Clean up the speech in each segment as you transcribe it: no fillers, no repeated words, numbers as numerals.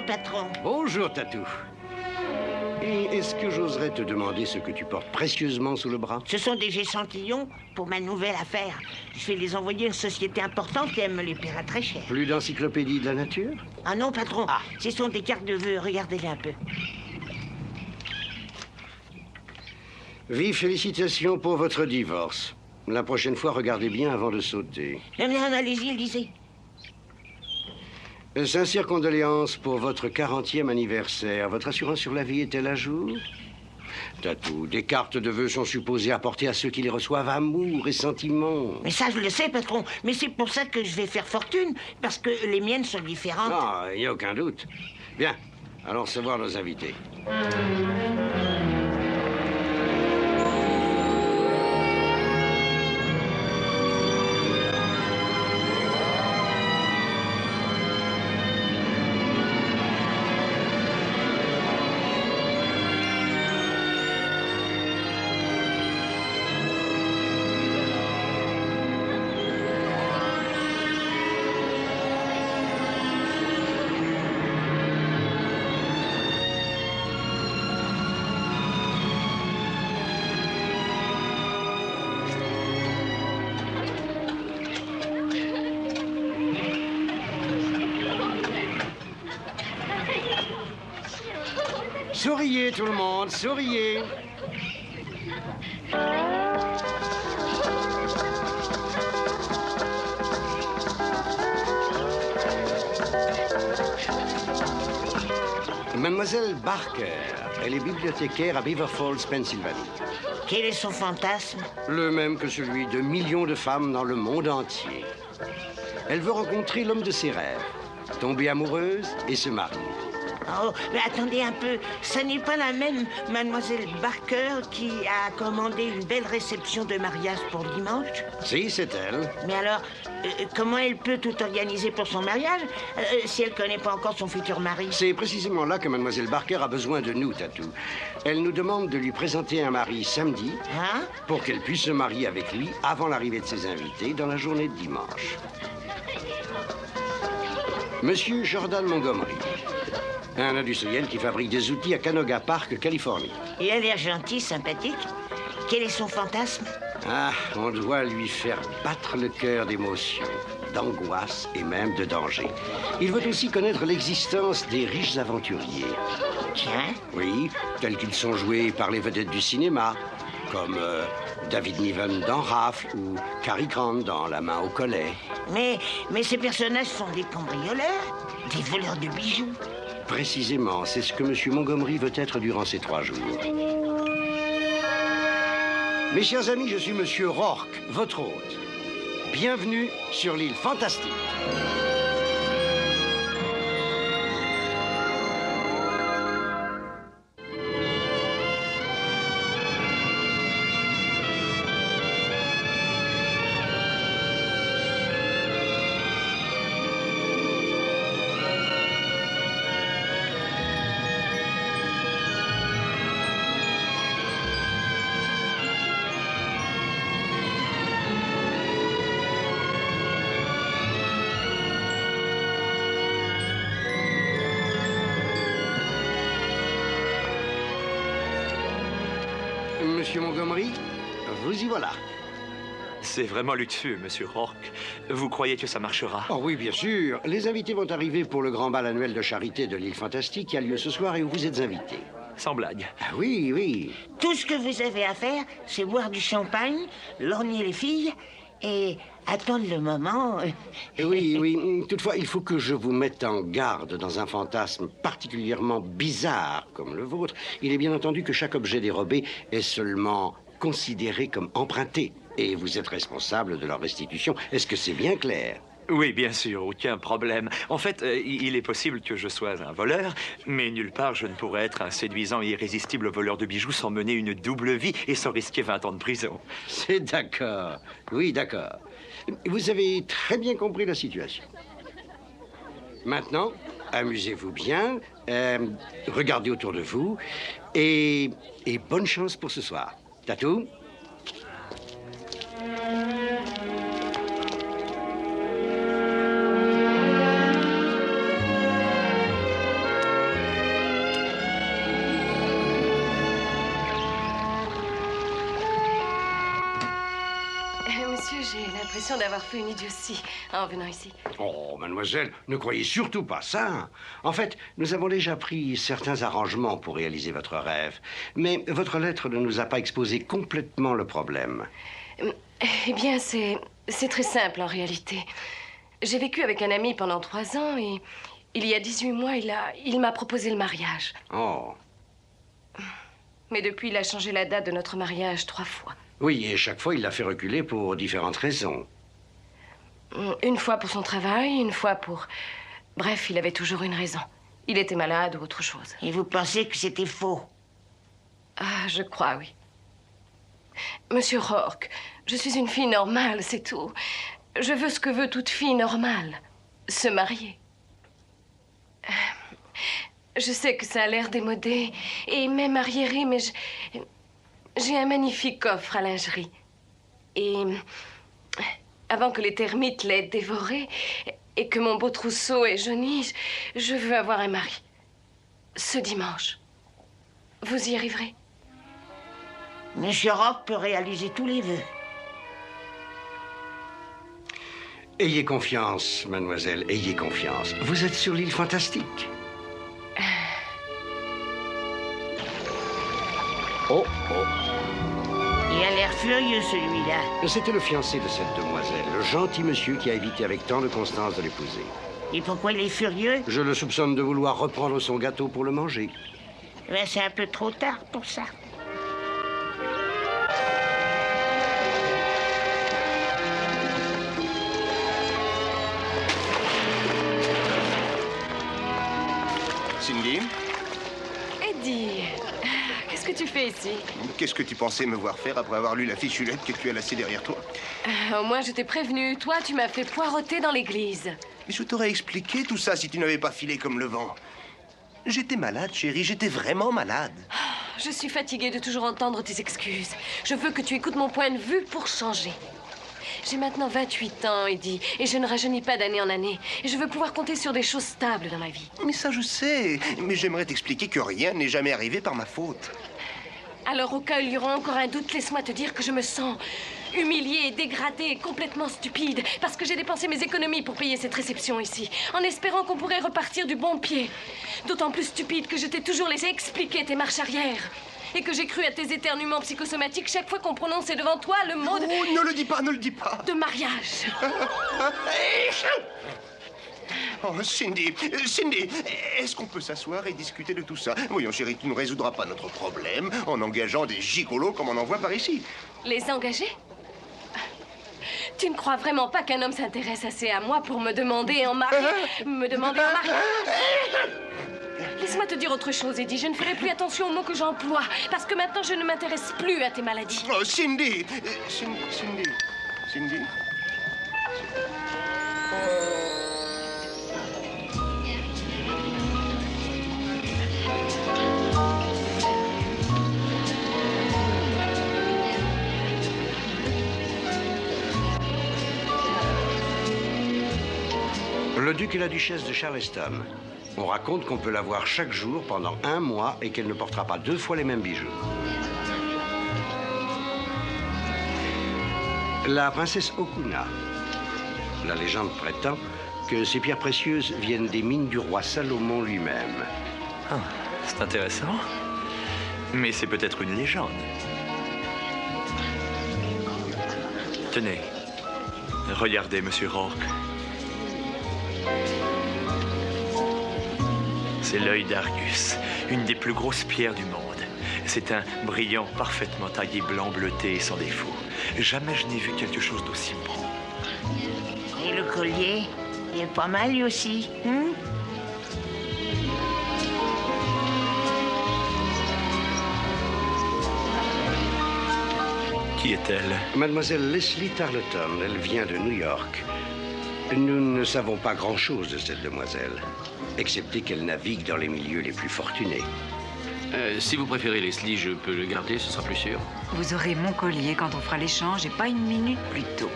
Bonjour, patron. Bonjour, Tatou. Et est-ce que j'oserais te demander ce que tu portes précieusement sous le bras? Ce sont des échantillons pour ma nouvelle affaire. Je vais les envoyer à une société importante et elle me les paiera très cher. Plus d'encyclopédie de la nature? Ah non, patron. Ah. Ce sont des cartes de vœux. Regardez-les un peu. Vive félicitations pour votre divorce. La prochaine fois, regardez bien avant de sauter. Non, allez-y, lisez. Sincères condoléances pour votre 40e anniversaire. Votre assurance sur la vie est-elle à jour? Tatou, des cartes de vœux sont supposées apporter à ceux qui les reçoivent amour et sentiment. Mais ça, je le sais, patron. Mais c'est pour ça que je vais faire fortune, parce que les miennes sont différentes. Ah, il n'y a aucun doute. Bien, allons recevoir nos invités. Souriez tout le monde, souriez. Mademoiselle Barker, elle est bibliothécaire à Beaver Falls, Pennsylvanie. Quel est son fantasme? Le même que celui de millions de femmes dans le monde entier. Elle veut rencontrer l'homme de ses rêves, tomber amoureuse et se marier. Oh, mais attendez un peu. Ça n'est pas la même Mademoiselle Barker qui a commandé une belle réception de mariage pour dimanche? Si, c'est elle. Mais alors, comment elle peut tout organiser pour son mariage si elle ne connaît pas encore son futur mari? C'est précisément là que Mademoiselle Barker a besoin de nous, Tatou. Elle nous demande de lui présenter un mari samedi pour qu'elle puisse se marier avec lui avant l'arrivée de ses invités dans la journée de dimanche. Monsieur Jordan Montgomery, un industriel qui fabrique des outils à Canoga Park, Californie. Et elle a l'air gentille, sympathique. Quel est son fantasme? Ah, on doit lui faire battre le cœur d'émotion, d'angoisse et même de danger. Il veut aussi connaître l'existence des riches aventuriers. Tiens. Oui, tels qu'ils sont joués par les vedettes du cinéma, comme David Niven dans Rafle ou Cary Grant dans La main au collet. Mais ces personnages sont des cambrioleurs, des voleurs de bijoux. Précisément, c'est ce que M. Montgomery veut être durant ces 3 jours. Mes chers amis, je suis M. Rourke, votre hôte. Bienvenue sur l'île fantastique. Monsieur Montgomery, vous y voilà. C'est vraiment luxueux, Monsieur Rourke. Vous croyez que ça marchera? Oh oui, bien sûr. Les invités vont arriver pour le grand bal annuel de charité de l'île fantastique qui a lieu ce soir et où vous êtes invités. Sans blague. Ah oui, oui. Tout ce que vous avez à faire, c'est boire du champagne, lorgner les filles et attendre le moment. Oui, oui. Toutefois, il faut que je vous mette en garde dans un fantasme particulièrement bizarre comme le vôtre. Il est bien entendu que chaque objet dérobé est seulement considéré comme emprunté. Et vous êtes responsable de leur restitution. Est-ce que c'est bien clair? Oui, bien sûr, aucun problème. En fait, il est possible que je sois un voleur, mais nulle part je ne pourrais être un séduisant et irrésistible voleur de bijoux sans mener une double vie et sans risquer 20 ans de prison. C'est d'accord. Oui, d'accord. Vous avez très bien compris la situation. Maintenant, amusez-vous bien, regardez autour de vous et bonne chance pour ce soir. Tatou? l'impression d'avoir fait une idiotie en venant ici. Oh, mademoiselle, ne croyez surtout pas ça. En fait, nous avons déjà pris certains arrangements pour réaliser votre rêve. Mais votre lettre ne nous a pas exposé complètement le problème. Eh bien, c'est très simple en réalité. J'ai vécu avec un ami pendant 3 ans et il y a 18 mois, il m'a proposé le mariage. Oh. Mais depuis, il a changé la date de notre mariage 3 fois. Oui, et chaque fois, il l'a fait reculer pour différentes raisons. Une fois pour son travail, une fois pour... Bref, il avait toujours une raison. Il était malade ou autre chose. Et vous pensez que c'était faux? Ah, je crois, oui. Monsieur Rourke, je suis une fille normale, c'est tout. Je veux ce que veut toute fille normale. Se marier. Je sais que ça a l'air démodé et même arriéré, mais j'ai un magnifique coffre à lingerie. Et avant que les termites l'aient dévoré et que mon beau trousseau ait jauni, je veux avoir un mari. Ce dimanche. Vous y arriverez? Monsieur Rourke peut réaliser tous les vœux. Ayez confiance, mademoiselle, ayez confiance. Vous êtes sur l'île fantastique. Oh, oh. Il a l'air furieux, celui-là. C'était le fiancé de cette demoiselle, le gentil monsieur qui a évité avec tant de constance de l'épouser. Et pourquoi il est furieux? Je le soupçonne de vouloir reprendre son gâteau pour le manger. Ben, c'est un peu trop tard pour ça. Cindy? Eddie, qu'est-ce que tu fais ici? Qu'est-ce que tu pensais me voir faire après avoir lu la fichulette que tu as laissée derrière toi? Au moins, je t'ai prévenu. Toi, tu m'as fait poireauter dans l'église. Et je t'aurais expliqué tout ça si tu n'avais pas filé comme le vent. J'étais malade, chérie, j'étais vraiment malade. Je suis fatiguée de toujours entendre tes excuses. Je veux que tu écoutes mon point de vue pour changer. J'ai maintenant 28 ans, Eddie, et je ne rajeunis pas d'année en année. Et je veux pouvoir compter sur des choses stables dans ma vie. Mais ça, je sais. Mais j'aimerais t'expliquer que rien n'est jamais arrivé par ma faute. Alors, au cas où il y aura encore un doute, laisse-moi te dire que je me sens humiliée, dégradée, complètement stupide, parce que j'ai dépensé mes économies pour payer cette réception ici, en espérant qu'on pourrait repartir du bon pied. D'autant plus stupide que je t'ai toujours laissé expliquer tes marches arrière. Et que j'ai cru à tes éternuements psychosomatiques chaque fois qu'on prononçait devant toi le mot de... Oh, ne le dis pas, ne le dis pas. De mariage. Oh, Cindy, Cindy, est-ce qu'on peut s'asseoir et discuter de tout ça? Voyons, chérie, tu ne résoudras pas notre problème en engageant des gigolos comme on en voit par ici. Les engager? Tu ne crois vraiment pas qu'un homme s'intéresse assez à moi pour me demander en mariage? Me demander en mariage? Laisse-moi te dire autre chose, Eddie. Je ne ferai plus attention aux mots que j'emploie, parce que maintenant, je ne m'intéresse plus à tes maladies. Oh, Cindy! Cindy? Le duc et la duchesse de Charleston. On raconte qu'on peut la voir chaque jour pendant 1 mois et qu'elle ne portera pas 2 fois les mêmes bijoux. La princesse Okuna. La légende prétend que ces pierres précieuses viennent des mines du roi Salomon lui-même. Ah, c'est intéressant. Mais c'est peut-être une légende. Tenez, regardez, monsieur Rourke. C'est l'œil d'Argus, une des plus grosses pierres du monde. C'est un brillant, parfaitement taillé, blanc bleuté et sans défaut. Jamais je n'ai vu quelque chose d'aussi beau. Et le collier, il est pas mal lui aussi, hein? Qui est-elle? Mademoiselle Leslie Tarleton, elle vient de New York. Nous ne savons pas grand-chose de cette demoiselle, excepté qu'elle navigue dans les milieux les plus fortunés. Si vous préférez Leslie, je peux le garder, ce sera plus sûr. Vous aurez mon collier quand on fera l'échange et pas une minute plus tôt.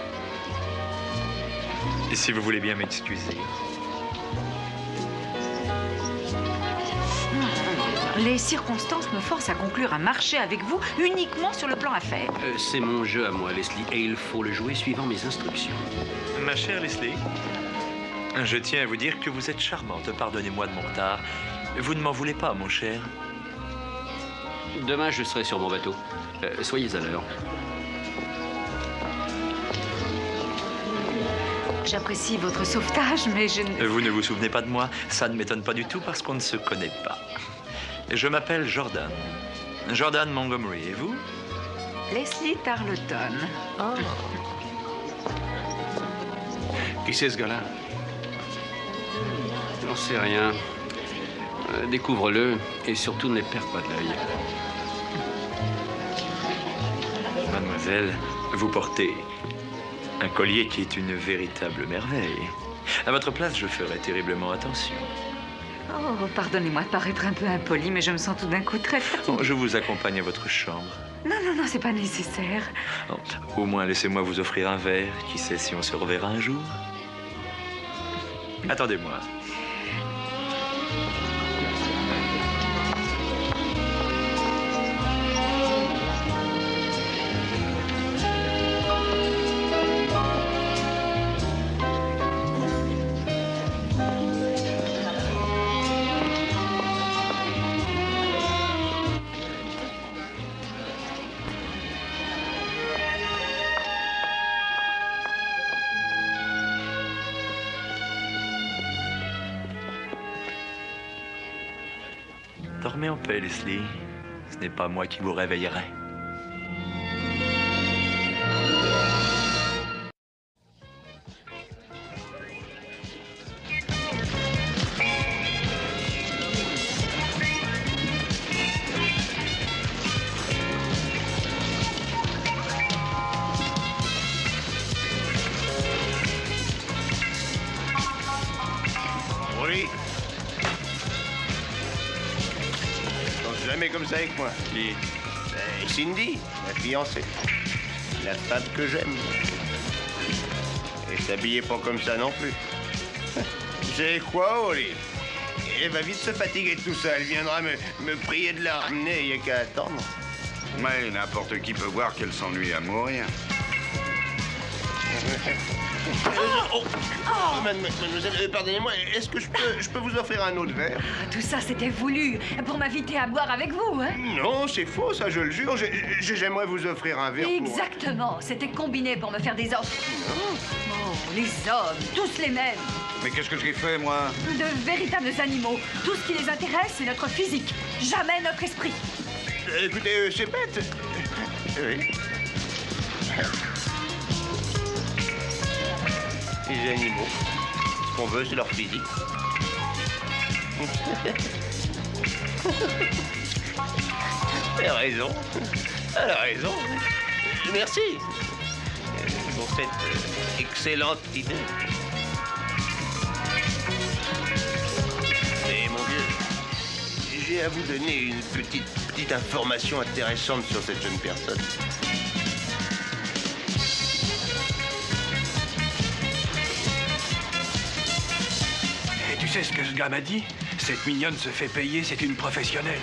Et si vous voulez bien m'excuser. Les circonstances me forcent à conclure un marché avec vous uniquement sur le plan affaires. C'est mon jeu à moi, Leslie, et il faut le jouer suivant mes instructions. Ma chère Leslie, je tiens à vous dire que vous êtes charmante. Pardonnez-moi de mon retard. Vous ne m'en voulez pas, mon cher. Demain, je serai sur mon bateau. Soyez à l'heure. J'apprécie votre sauvetage, mais je ne... Vous ne vous souvenez pas de moi? Ça ne m'étonne pas du tout parce qu'on ne se connaît pas. Je m'appelle Jordan. Jordan Montgomery, et vous? Leslie Tarleton. Oh. Qui c'est ce gars-là? J'en sais rien. Découvre-le et surtout ne les perds pas de l'œil. Mademoiselle, vous portez un collier qui est une véritable merveille. À votre place, je ferai terriblement attention. Oh, pardonnez-moi de paraître un peu impoli, mais je me sens tout d'un coup très fatiguée. Oh, je vous accompagne à votre chambre. Non, c'est pas nécessaire. Oh, au moins, laissez-moi vous offrir un verre. Qui sait si on se reverra un jour? Attendez-moi. Dormez en paix, Leslie. Ce n'est pas moi qui vous réveillerai. Oui. Jamais comme ça avec moi. Qui? Cindy, ma fiancée. La femme que j'aime. Et s'habiller pas comme ça non plus. C'est quoi, Olive? Elle va vite se fatiguer de tout ça. Elle viendra me prier de la ramener. Il n'y a qu'à attendre. Mais n'importe qui peut voir qu'elle s'ennuie à mourir. Mademoiselle, pardonnez-moi, est-ce que je peux vous offrir un autre verre? Tout ça, c'était voulu pour m'inviter à boire avec vous, hein? Non, c'est faux, ça, je le jure. J'aimerais vous offrir un verre pour... Exactement. C'était combiné pour me faire des offres. Oh, les hommes, tous les mêmes. Mais qu'est-ce que j'ai fait, moi? De véritables animaux. Tout ce qui les intéresse, c'est notre physique. Jamais notre esprit. Écoutez, c'est bête. Oui. Les animaux. Ce qu'on veut, c'est leur physique. Elle a raison. Elle a raison. Merci pour cette excellente idée. Et mon vieux, j'ai à vous donner une petite information intéressante sur cette jeune personne. Tu sais ce que ce gars m'a dit? Cette mignonne se fait payer, c'est une professionnelle.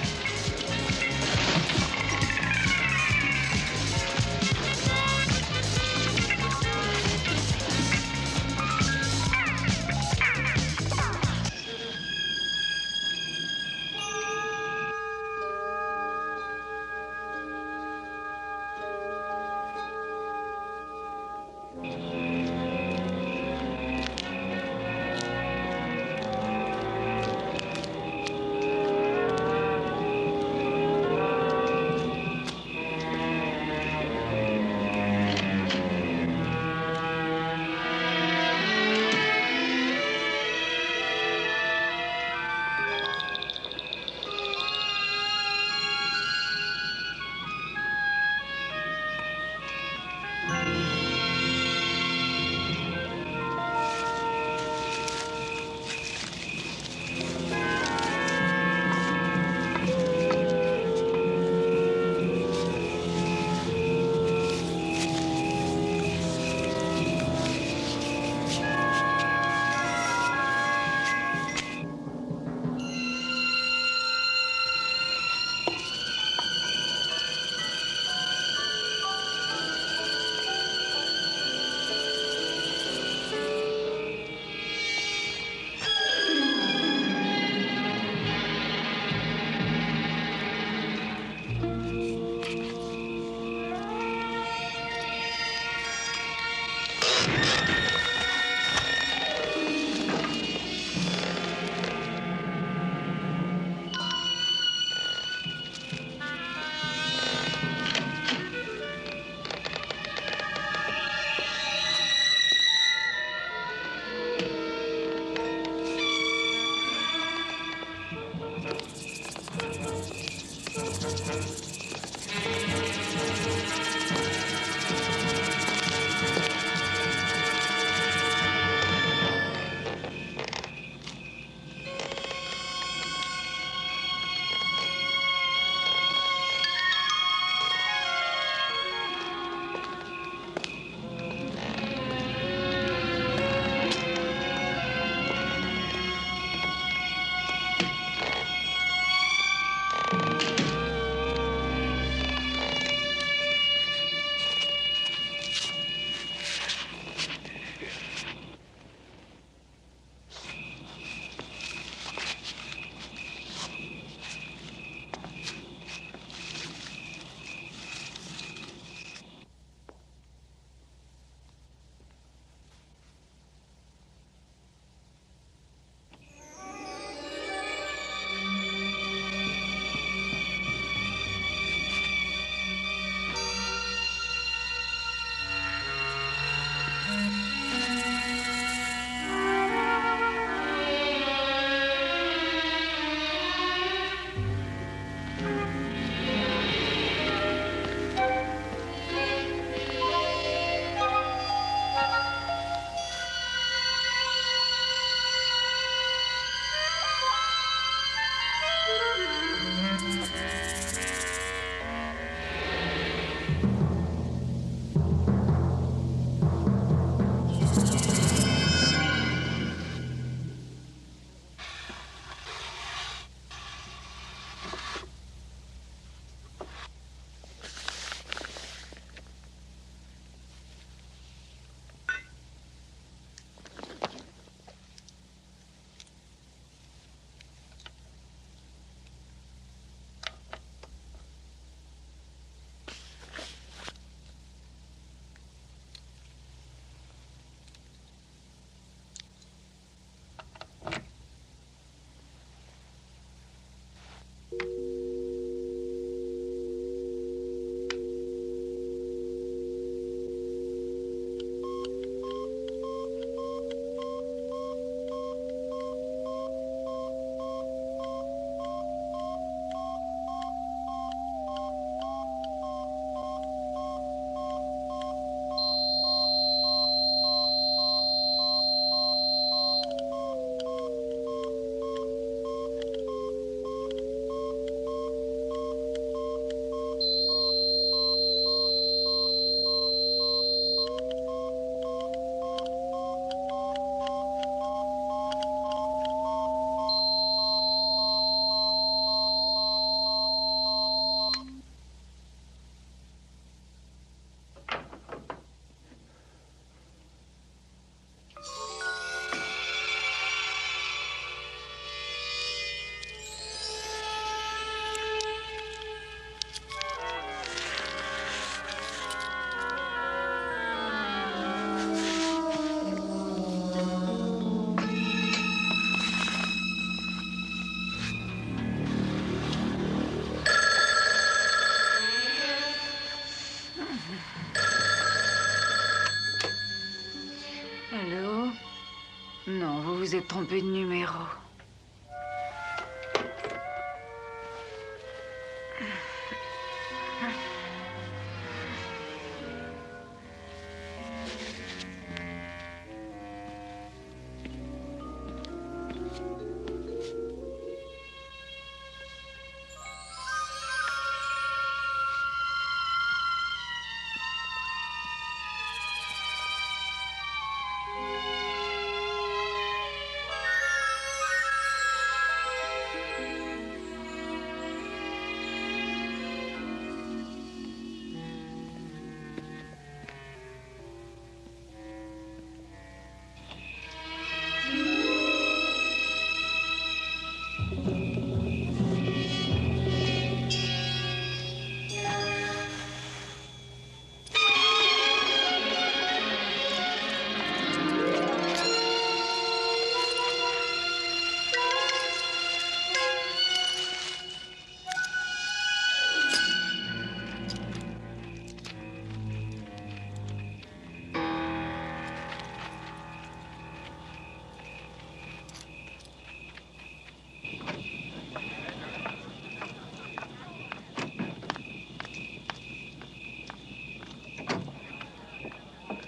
vous êtes trompé de numéro.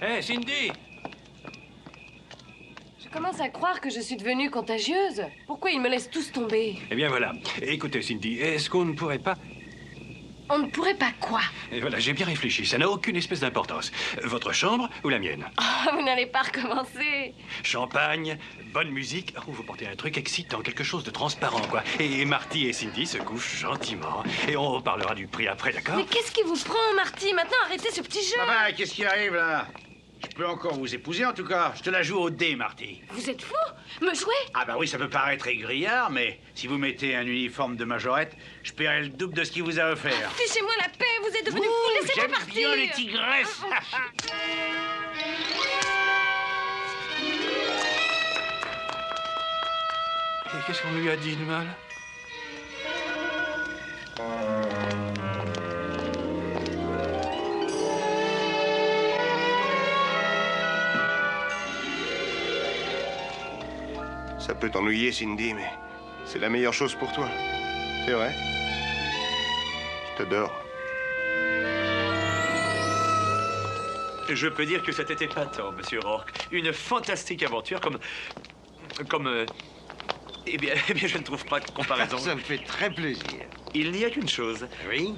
Hé, Cindy! Je commence à croire que je suis devenue contagieuse. Pourquoi ils me laissent tous tomber? Eh bien voilà. Écoutez, Cindy, est-ce qu'on ne pourrait pas... On ne pourrait pas quoi? Et voilà, j'ai bien réfléchi. Ça n'a aucune espèce d'importance. Votre chambre ou la mienne? Oh, vous n'allez pas recommencer. Champagne, bonne musique. Oh, vous portez un truc excitant, quelque chose de transparent, quoi. Et Marty et Cindy se couchent gentiment. Et on reparlera du prix après, d'accord? Mais qu'est-ce qui vous prend, Marty? Maintenant, arrêtez ce petit jeu. Bah, qu'est-ce qui arrive, là? Je peux encore vous épouser, en tout cas. Je te la joue au dé, Marty. Vous êtes fou? Me jouer? Ah bah oui, ça peut paraître aigriard, mais si vous mettez un uniforme de majorette, je paierai le double de ce qu'il vous a offert. Fichez-moi la paix, vous êtes devenu fou, laissez-moi J'aime partir. bien les tigresses. Et qu'est-ce qu'on lui a dit de mal? Ça peut t'ennuyer, Cindy, mais c'est la meilleure chose pour toi. C'est vrai. Je t'adore. Je peux dire que c'était épatant, Monsieur Rourke. Une fantastique aventure comme... Eh bien, je ne trouve pas de comparaison. Ça me fait très plaisir. Il n'y a qu'une chose. Oui?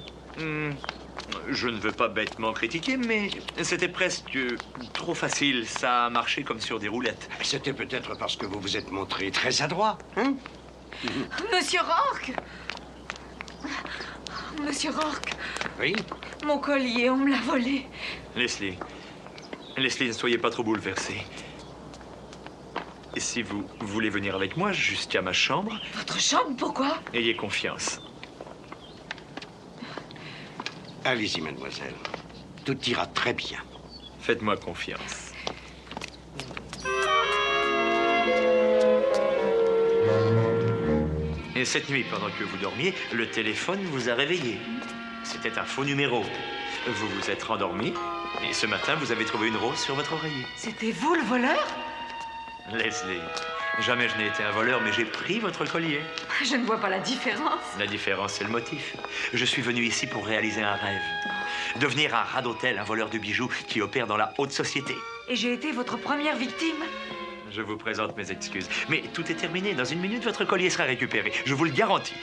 Je ne veux pas bêtement critiquer, mais c'était presque trop facile. Ça a marché comme sur des roulettes. C'était peut-être parce que vous vous êtes montré très adroit, hein? Monsieur Rourke! Monsieur Rourke, Oui? mon collier, on me l'a volé. Leslie, ne soyez pas trop bouleversée. Et si vous voulez venir avec moi jusqu'à ma chambre... Votre chambre, pourquoi? Ayez confiance. Allez-y, mademoiselle. Tout ira très bien. Faites-moi confiance. Et cette nuit, pendant que vous dormiez, le téléphone vous a réveillé. C'était un faux numéro. Vous vous êtes rendormi et ce matin, vous avez trouvé une rose sur votre oreiller. C'était vous, le voleur? Leslie, jamais je n'ai été un voleur, mais j'ai pris votre collier. Je ne vois pas la différence. La différence, c'est le motif. Je suis venu ici pour réaliser un rêve. Devenir un rat d'hôtel, un voleur de bijoux qui opère dans la haute société. Et j'ai été votre première victime? Je vous présente mes excuses. Mais tout est terminé. Dans une minute, votre collier sera récupéré. Je vous le garantis.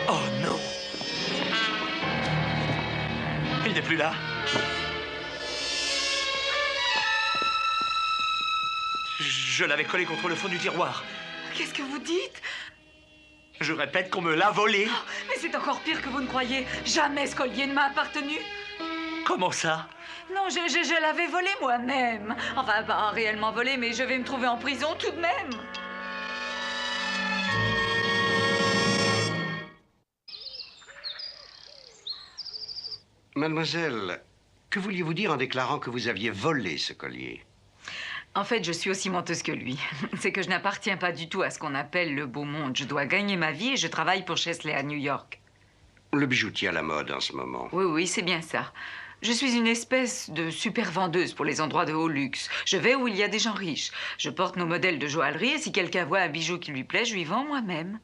Oh non! Il n'est plus là. Je l'avais collé contre le fond du tiroir. Qu'est-ce que vous dites? Je répète qu'on me l'a volé. Oh, mais c'est encore pire que vous ne croyez. Jamais ce collier ne m'a appartenu. Comment ça? Non, je l'avais volé moi-même. Enfin, pas réellement volé, mais je vais me trouver en prison tout de même. Mademoiselle, que vouliez-vous dire en déclarant que vous aviez volé ce collier? En fait, je suis aussi menteuse que lui. C'est que je n'appartiens pas du tout à ce qu'on appelle le beau monde. Je dois gagner ma vie et je travaille pour Chesley à New York. Le bijoutier à la mode en ce moment. Oui, c'est bien ça. Je suis une espèce de super vendeuse pour les endroits de haut luxe. Je vais où il y a des gens riches. Je porte nos modèles de joaillerie et si quelqu'un voit un bijou qui lui plaît, je lui vends moi-même.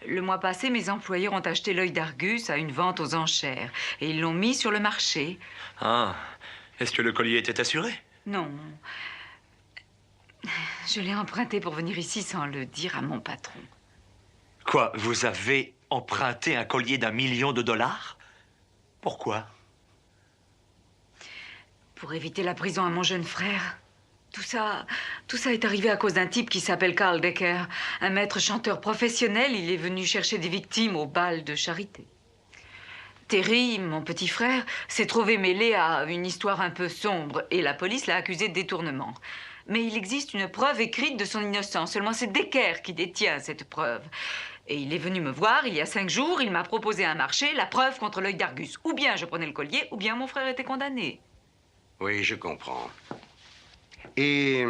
Le mois passé, mes employés ont acheté l'œil d'Argus à une vente aux enchères et ils l'ont mis sur le marché. Ah, est-ce que le collier était assuré? Non. Je l'ai emprunté pour venir ici sans le dire à mon patron. Quoi, vous avez emprunté un collier d'1 million de dollars? Pourquoi? Pour éviter la prison à mon jeune frère. Tout ça est arrivé à cause d'un type qui s'appelle Carl Decker. Un maître chanteur professionnel, il est venu chercher des victimes au bal de charité. Terry, mon petit frère, s'est trouvé mêlé à une histoire un peu sombre et la police l'a accusé de détournement. Mais il existe une preuve écrite de son innocence. Seulement c'est Decker qui détient cette preuve. Et il est venu me voir il y a 5 jours. Il m'a proposé un marché, la preuve contre l'œil d'Argus. Ou bien je prenais le collier, ou bien mon frère était condamné. Oui, je comprends. Et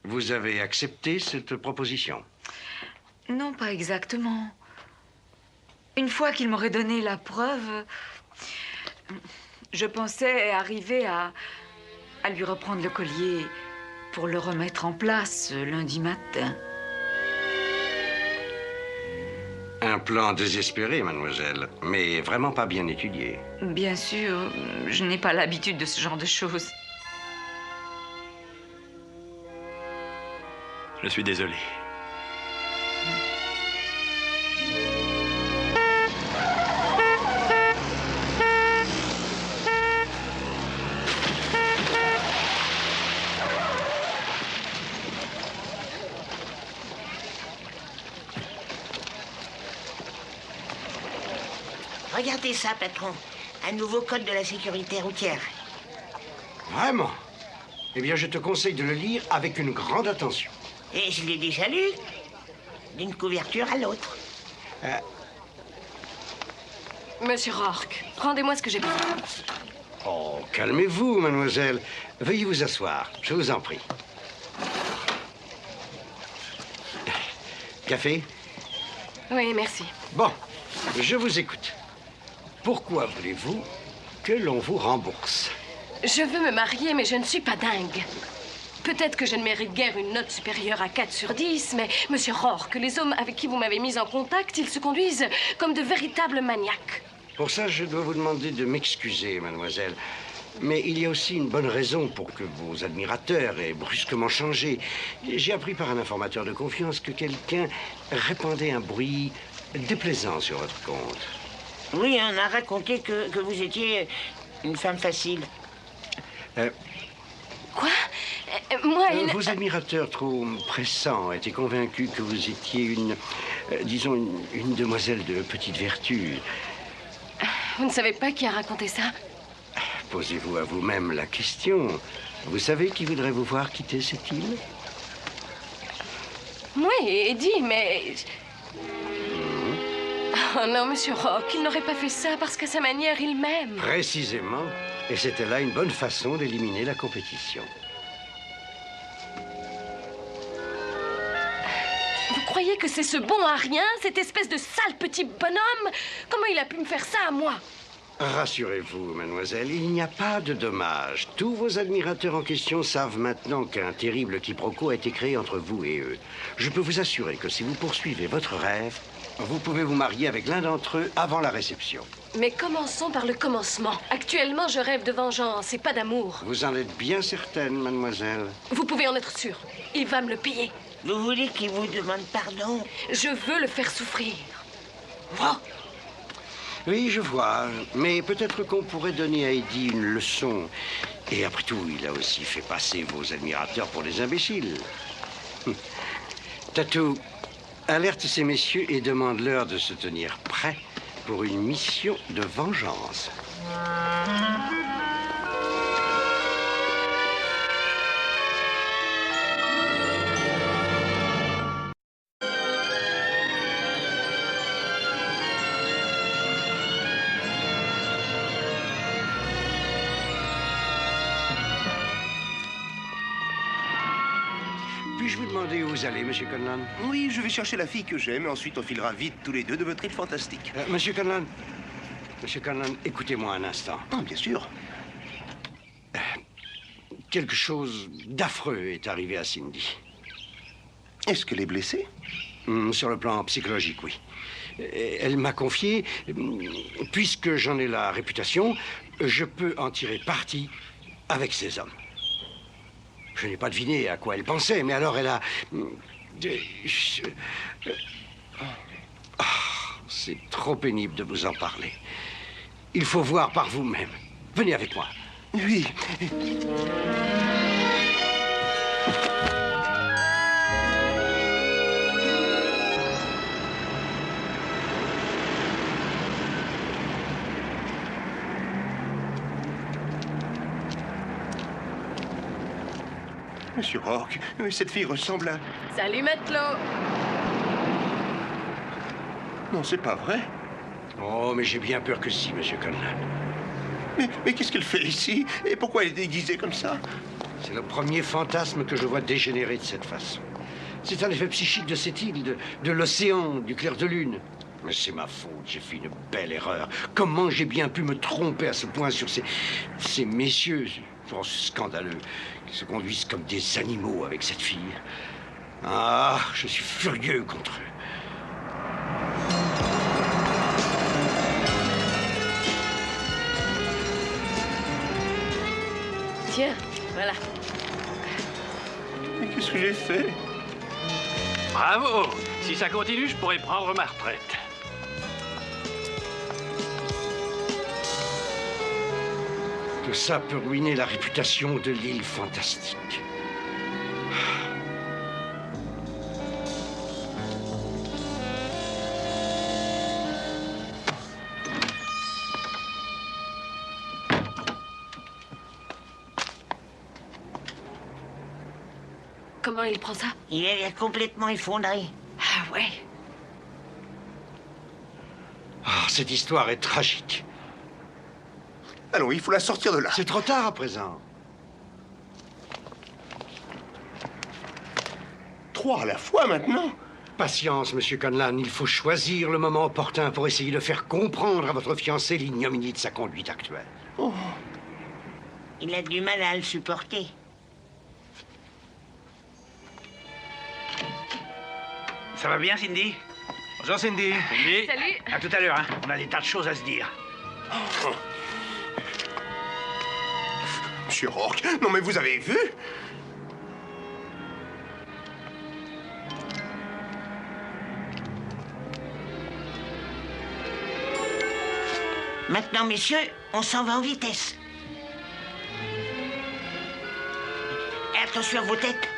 vous avez accepté cette proposition? Non, pas exactement. Une fois qu'il m'aurait donné la preuve, je pensais arriver à lui reprendre le collier pour le remettre en place lundi matin. Un plan désespéré, mademoiselle, mais vraiment pas bien étudié. Bien sûr, je n'ai pas l'habitude de ce genre de choses. Je suis désolé. Regardez ça, patron. Un nouveau code de la sécurité routière. Vraiment? Eh bien, je te conseille de le lire avec une grande attention. Et je l'ai déjà lu. D'une couverture à l'autre. Monsieur Rourke, rendez-moi ce que j'ai besoin. Oh, calmez-vous, mademoiselle. Veuillez vous asseoir, je vous en prie. Café? Oui, merci. Bon, je vous écoute. Pourquoi voulez-vous que l'on vous rembourse? Je veux me marier, mais je ne suis pas dingue. Peut-être que je ne mérite guère une note supérieure à 4 sur 10, mais, monsieur Rourke, les hommes avec qui vous m'avez mis en contact, ils se conduisent comme de véritables maniaques. Pour ça, je dois vous demander de m'excuser, mademoiselle. Mais il y a aussi une bonne raison pour que vos admirateurs aient brusquement changé. J'ai appris par un informateur de confiance que quelqu'un répandait un bruit déplaisant sur votre compte. Oui, on a raconté que vous étiez une femme facile. Quoi? Moi, Vos admirateurs trop pressants étaient convaincus que vous étiez disons, une demoiselle de petite vertu. Vous ne savez pas qui a raconté ça? Posez-vous à vous-même la question. Vous savez qui voudrait vous voir quitter cette île? Oui, Eddie, mais... Oh non, monsieur Rourke, il n'aurait pas fait ça parce qu'à sa manière, il m'aime. Précisément. Et c'était là une bonne façon d'éliminer la compétition. Vous croyez que c'est ce bon à rien, cette espèce de sale petit bonhomme? Comment il a pu me faire ça à moi? Rassurez-vous, mademoiselle, il n'y a pas de dommage. Tous vos admirateurs en question savent maintenant qu'un terrible quiproquo a été créé entre vous et eux. Je peux vous assurer que si vous poursuivez votre rêve, vous pouvez vous marier avec l'un d'entre eux avant la réception. Mais commençons par le commencement. Actuellement, je rêve de vengeance et pas d'amour. Vous en êtes bien certaine, mademoiselle? Vous pouvez en être sûr. Il va me le payer. Vous voulez qu'il vous demande pardon? Je veux le faire souffrir. Oh! Oui, je vois. Mais peut-être qu'on pourrait donner à Eddie une leçon. Et après tout, il a aussi fait passer vos admirateurs pour des imbéciles. Tatou, alerte ces messieurs et demande-leur de se tenir prêts pour une mission de vengeance. Puis-je vous demander où vous allez, monsieur Conlan? Oui, je vais chercher la fille que j'aime et ensuite on filera vite tous les deux de votre île fantastique. Monsieur Conlan, écoutez-moi un instant. Ah, bien sûr. Quelque chose d'affreux est arrivé à Cindy. Est-ce qu'elle est blessée? Sur le plan psychologique, oui. Elle m'a confié, puisque j'en ai la réputation, je peux en tirer parti avec ces hommes. Je n'ai pas deviné à quoi elle pensait, mais alors elle a... c'est trop pénible de vous en parler. Il faut voir par vous-même. Venez avec moi. Oui. Monsieur Rourke, cette fille ressemble à... Salut, matelot. Non, c'est pas vrai. Oh, mais j'ai bien peur que si, monsieur Conlan. Mais qu'est-ce qu'elle fait ici? Et pourquoi elle est déguisée comme ça? C'est le premier fantasme que je vois dégénérer de cette façon. C'est un effet psychique de cette île, de l'océan, du clair de lune. Mais c'est ma faute, j'ai fait une belle erreur. Comment j'ai bien pu me tromper à ce point sur ces messieurs, oh, scandaleux, qui se conduisent comme des animaux avec cette fille. Ah, je suis furieux contre eux. Tiens, voilà. Mais qu'est-ce que j'ai fait? Bravo! Si ça continue, je pourrais prendre ma retraite. Tout ça peut ruiner la réputation de l'île fantastique. Comment il prend ça? Il est complètement effondré. Ah ouais. Ah, cette histoire est tragique. Allons, il faut la sortir de là. C'est trop tard à présent. 3 à la fois maintenant. Patience, monsieur Conlan. Il faut choisir le moment opportun pour essayer de faire comprendre à votre fiancé l'ignominie de sa conduite actuelle. Oh. Il a du mal à le supporter. Ça va bien, Cindy? Bonjour, Cindy. Cindy? Salut. À tout à l'heure, hein. On a des tas de choses à se dire. Oh. Monsieur Rourke, non mais vous avez vu? Maintenant, messieurs, on s'en va en vitesse. Et attention à vos têtes.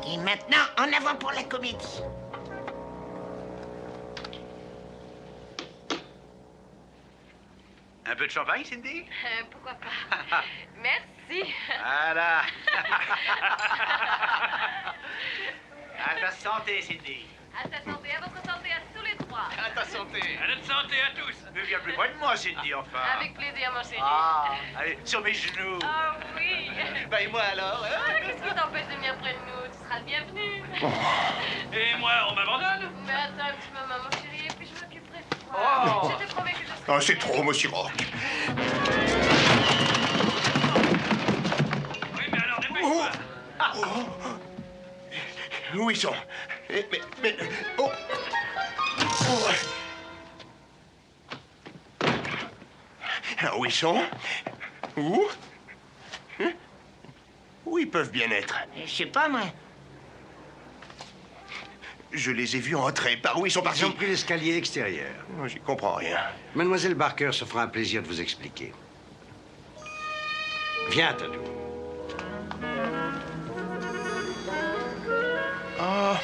Et maintenant, en avant pour la comédie. Un peu de champagne, Cindy? Pourquoi pas? Merci. Voilà. À ta santé, Cindy. À ta santé, à votre santé, à tous les trois. À ta santé. À notre santé à tous! Ne viens plus près de moi, Cindy, enfin. Avec plaisir, mon chéri. Ah, allez, sur mes genoux. Ah oui. Bah, et moi alors? Ah, qu'est-ce qui t'empêche de venir près de nous? Tu seras le bienvenu. Et moi, on m'abandonne? Mais attends un petit moment, mon chéri, et puis je m'occuperai de toi. Oh. Je te promets que je serai... Ah, c'est trop, monsieur Rourke. Oui, mais alors dépêche-toi! Où ils sont? Mais... Oh! Oh. Ah, où ils sont? Où? Hein? Où ils peuvent bien être? Je sais pas, moi. Je les ai vus entrer. Par où ils sont partis? Ils ont pris l'escalier extérieur. Oh, j'y comprends rien. Mademoiselle Barker se fera un plaisir de vous expliquer. Viens, Tadou. Oh.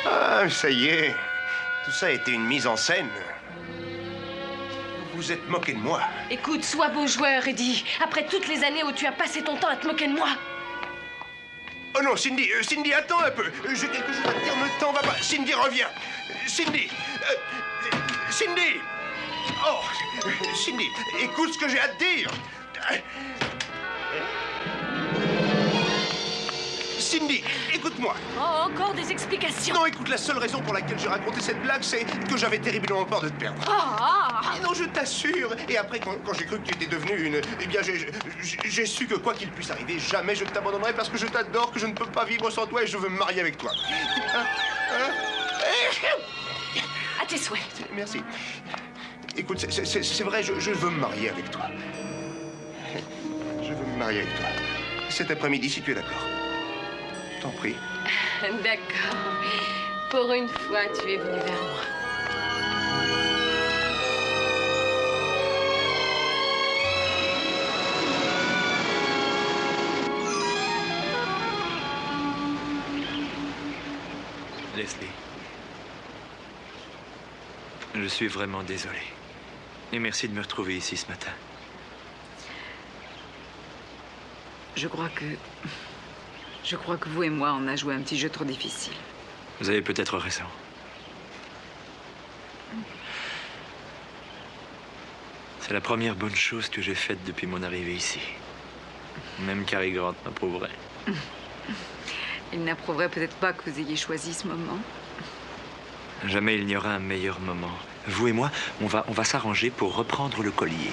Ah, ça y est. Tout ça a été une mise en scène. Vous êtes moqué de moi. Écoute, sois beau joueur, Eddie. Après toutes les années où tu as passé ton temps à te moquer de moi. Oh non, Cindy, Cindy, attends un peu. J'ai quelque chose à te dire, le temps va pas. Cindy, reviens. Cindy. Cindy. Oh, Cindy, écoute ce que j'ai à te dire. Cindy, écoute-moi. Oh, encore des explications. Non, écoute, la seule raison pour laquelle j'ai raconté cette blague, c'est que j'avais terriblement peur de te perdre. Ah. Non, je t'assure. Et après, quand j'ai cru que tu étais devenue une... Eh bien, j'ai su que quoi qu'il puisse arriver, jamais je ne t'abandonnerai parce que je t'adore, que je ne peux pas vivre sans toi et je veux me marier avec toi. À tes souhaits. Merci. Écoute, c'est vrai, je veux me marier avec toi. Je veux me marier avec toi. Cet après-midi, si tu es d'accord. Je t'en prie. D'accord. Pour une fois, tu es venu vers moi. Leslie, je suis vraiment désolé. Et merci de me retrouver ici ce matin. Je crois que vous et moi, on a joué un petit jeu trop difficile. Vous avez peut-être raison. C'est la première bonne chose que j'ai faite depuis mon arrivée ici. Même Cary Grant m'approuverait. Il n'approuverait peut-être pas que vous ayez choisi ce moment. Jamais il n'y aura un meilleur moment. Vous et moi, on va s'arranger pour reprendre le collier.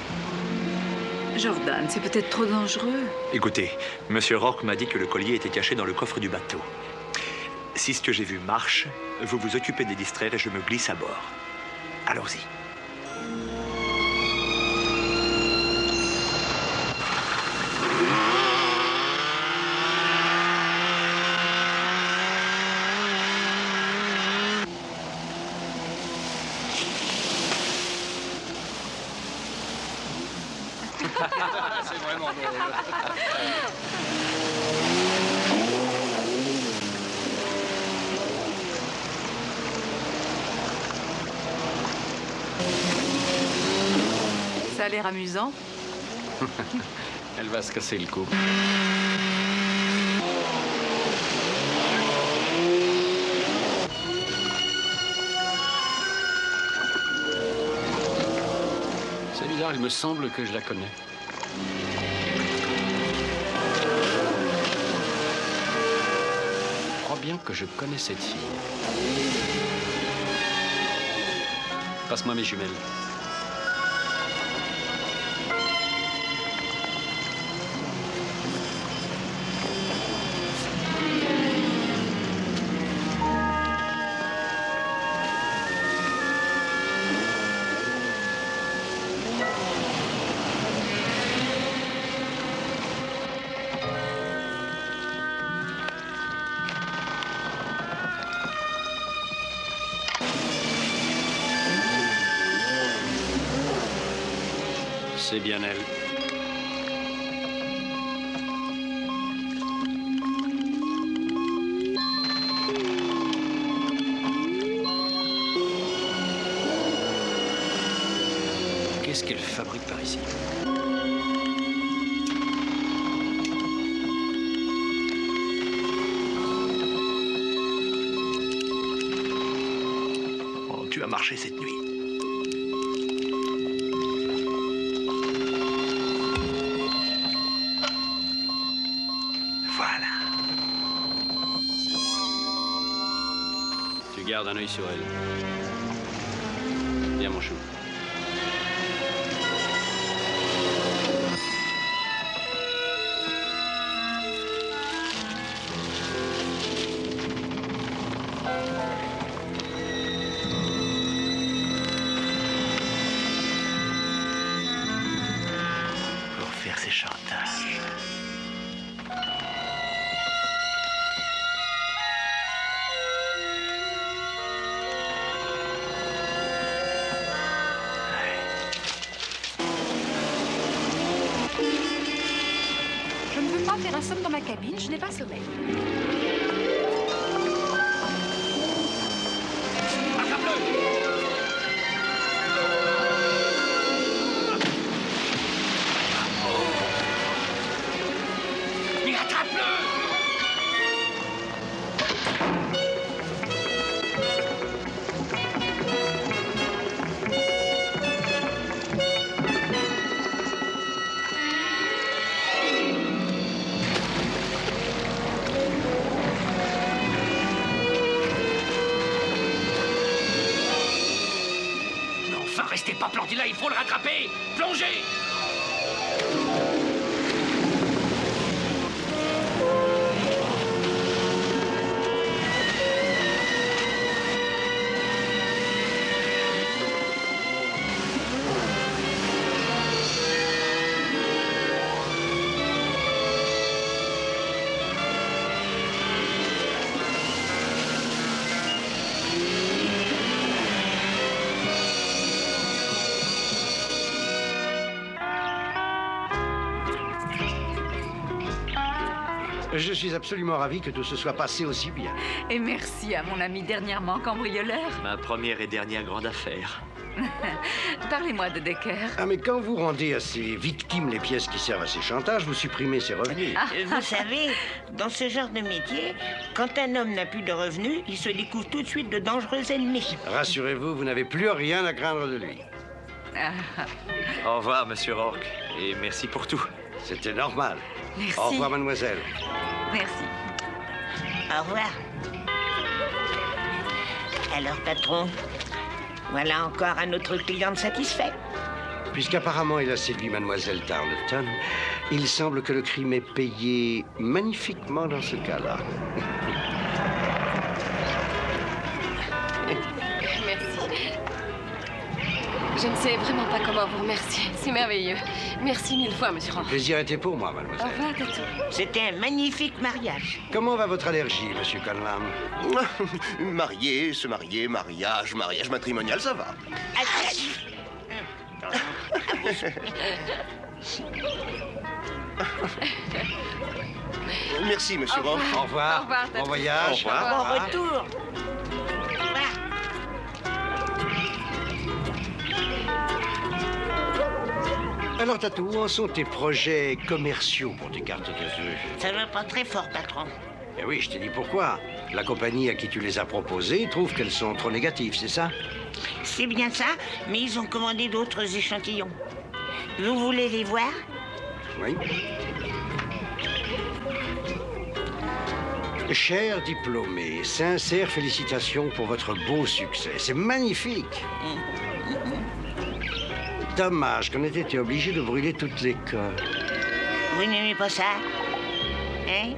Jordan, c'est peut-être trop dangereux. Écoutez, Monsieur Rourke m'a dit que le collier était caché dans le coffre du bateau. Si ce que j'ai vu marche, vous vous occupez de les distraire et je me glisse à bord. Allons-y. C'est vraiment drôle. Ça a l'air amusant. Elle va se casser le cou. C'est bizarre, il me semble que je la connais. Je crois bien que je connais cette fille. Passe-moi mes jumelles. C'est bien elle. Qu'est-ce qu'elle fabrique par ici? Oh, tu as marché cette nuit. Garde un œil sur elle. Viens, mon chou. Pour faire ses chantages. Faire un somme dans ma cabine, je n'ai pas sommeil. Mais attrape-le! Restez pas planté là, il faut le rattraper! Plongez! Je suis absolument ravi que tout se soit passé aussi bien. Et merci à mon ami dernièrement cambrioleur. Ma première et dernière grande affaire. Parlez-moi de Decker. Ah, mais quand vous rendez à ces victimes les pièces qui servent à ces chantages, vous supprimez ses revenus. Vous savez, dans ce genre de métier, quand un homme n'a plus de revenus, il se découvre tout de suite de dangereux ennemis. Rassurez-vous, vous n'avez plus rien à craindre de lui. Au revoir, monsieur Rourke, et merci pour tout. C'était normal. Merci. Au revoir, mademoiselle. Merci. Au revoir. Alors, patron, voilà encore un autre client satisfait. Puisqu'apparemment il a séduit mademoiselle Tarleton, il semble que le crime est payé magnifiquement dans ce cas-là. Merci. Je ne sais vraiment pas comment vous remercier. C'est merveilleux. Merci mille fois, monsieur Rourke. Le plaisir était pour moi, Au mademoiselle. revoir, Tatou. C'était un magnifique mariage. Comment va votre allergie, monsieur Conlam? Marié, se marier, mariage matrimonial, ça va. Merci, monsieur Roth. Au revoir. Au revoir, Bon voyage. Au revoir. Bon retour. Alors, Tatou, où en sont tes projets commerciaux pour tes cartes de vœux? Ça va pas très fort, patron. Eh oui, je t'ai dit pourquoi. La compagnie à qui tu les as proposées trouve qu'elles sont trop négatives, c'est ça? C'est bien ça, mais ils ont commandé d'autres échantillons. Vous voulez les voir? Oui. Cher diplômé, sincères félicitations pour votre beau succès. C'est magnifique. Dommage qu'on ait été obligé de brûler toute l'école. Vous n'aimez pas ça? Hein?